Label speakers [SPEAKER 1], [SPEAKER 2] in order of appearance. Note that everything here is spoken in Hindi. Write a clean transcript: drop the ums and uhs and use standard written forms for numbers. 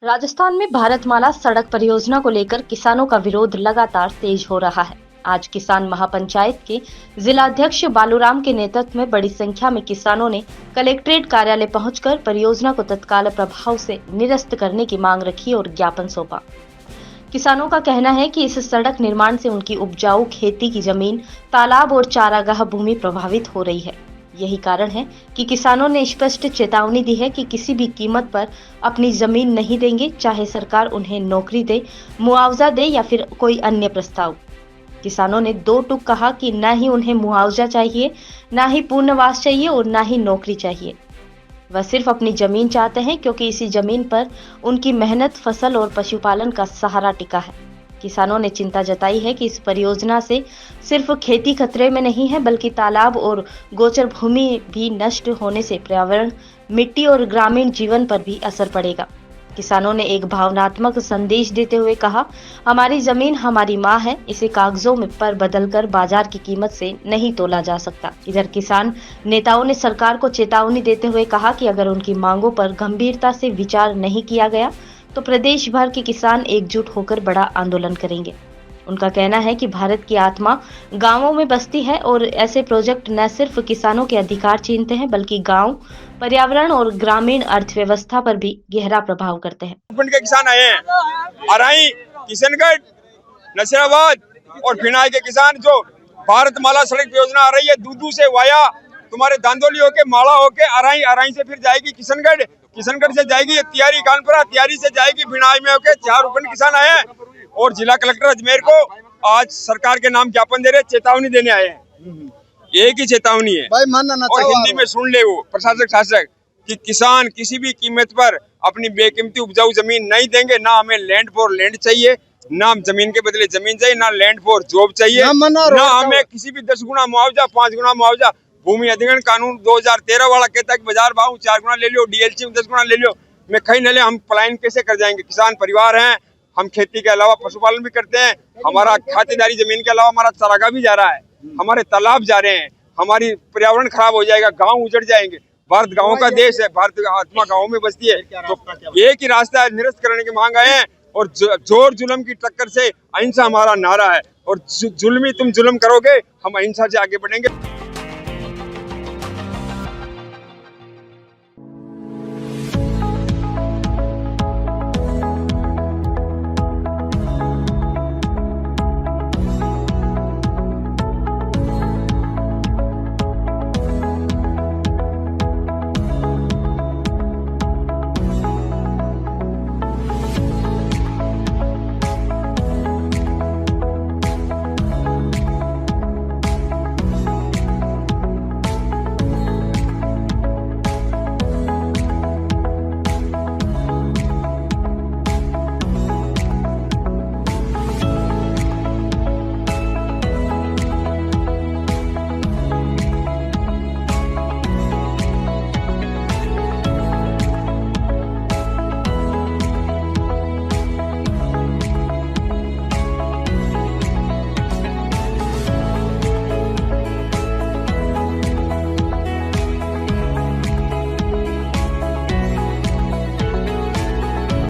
[SPEAKER 1] राजस्थान में भारतमाला सड़क परियोजना को लेकर किसानों का विरोध लगातार तेज हो रहा है। आज किसान महापंचायत के जिलाध्यक्ष बालूराम के नेतृत्व में बड़ी संख्या में किसानों ने कलेक्ट्रेट कार्यालय पहुंचकर परियोजना को तत्काल प्रभाव से निरस्त करने की मांग रखी और ज्ञापन सौंपा। किसानों का कहना है कि इस सड़क निर्माण से उनकी उपजाऊ खेती की जमीन, तालाब और चारागाह भूमि प्रभावित हो रही है। यही कारण है कि किसानों ने स्पष्ट चेतावनी दी है कि किसी भी कीमत पर अपनी जमीन नहीं देंगे, चाहे सरकार उन्हें नौकरी दे, मुआवजा दे या फिर कोई अन्य प्रस्ताव। किसानों ने दो टूक कहा कि न ही उन्हें मुआवजा चाहिए, न ही पुनर्वास चाहिए और न ही नौकरी चाहिए। वह सिर्फ अपनी जमीन चाहते हैं, क्योंकि इसी जमीन पर उनकी मेहनत, फसल और पशुपालन का सहारा टिका है। किसानों ने चिंता जताई है कि इस परियोजना से सिर्फ खेती खतरे में नहीं है, बल्कि तालाब और गोचर भूमि भी नष्ट होने से पर्यावरण, मिट्टी और ग्रामीण जीवन पर भी असर पड़ेगा। किसानों ने एक भावनात्मक संदेश देते हुए कहा, हमारी जमीन हमारी माँ है, इसे कागजों में पर बदलकर बाजार की कीमत से नहीं तोला जा सकता। इधर किसान नेताओं ने सरकार को चेतावनी देते हुए कहा कि अगर उनकी मांगों पर गंभीरता से विचार नहीं किया गया तो प्रदेश भर के किसान एकजुट होकर बड़ा आंदोलन करेंगे। उनका कहना है कि भारत की आत्मा गांवों में बसती है और ऐसे प्रोजेक्ट न सिर्फ किसानों के अधिकार छीनते हैं, बल्कि गांव, पर्यावरण और ग्रामीण अर्थव्यवस्था पर भी गहरा प्रभाव करते हैं।
[SPEAKER 2] के किसान आए हैं, अराई, किशनगढ़, नसीराबाद और फिनाई के किसान जो भारतमाला सड़क योजना आ रही है, दूदू से वाया तुम्हारे दांदोली होके माला होके अराई, अराई से फिर जाएगी किशनगढ़, किशनगढ़ से जाएगी तियारी कानपुरा, तियारी से जाएगी फिनाई में होके। 4 उपखंड किसान आए हैं और जिला कलेक्टर अजमेर को आज सरकार के नाम ज्ञापन दे रहे, चेतावनी देने आए हैं। एक ही चेतावनी है
[SPEAKER 3] भाई, मानना
[SPEAKER 2] और हिंदी में सुन ले वो प्रशासक शासक कि किसान किसी भी कीमत पर अपनी बेकीमती उपजाऊ जमीन नहीं देंगे। ना हमें लैंड फॉर लैंड चाहिए, ना जमीन के बदले जमीन चाहिए, ना लैंड फॉर जॉब चाहिए, ना हमें किसी भी 10 गुना मुआवजा, 5 गुना मुआवजा। भूमि अधिग्रहण कानून 2013 वाला कहता है कि बाजार भाव 4 गुना ले लो, डीएलसी में 10 गुना ले लो। मैं कहीं न ले, हम पलायन कैसे कर जाएंगे? किसान परिवार हैं, हम खेती के अलावा पशुपालन भी करते हैं। हमारा खातेदारी जमीन के अलावा हमारा चारागाह भी जा रहा है, हमारे तालाब जा रहे हैं, हमारी पर्यावरण खराब हो जाएगा, गांव उजड़ जाएंगे। भारत गांवों का देश है, भारत की आत्मा गांवों में बसती है। तो एक ही रास्ता है, निरस्त करने की मांग आए हैं और जोर जुल्म की टक्कर से अहिंसा हमारा नारा है। और जुल्मी तुम जुल्म करोगे, हम अहिंसा से आगे बढ़ेंगे।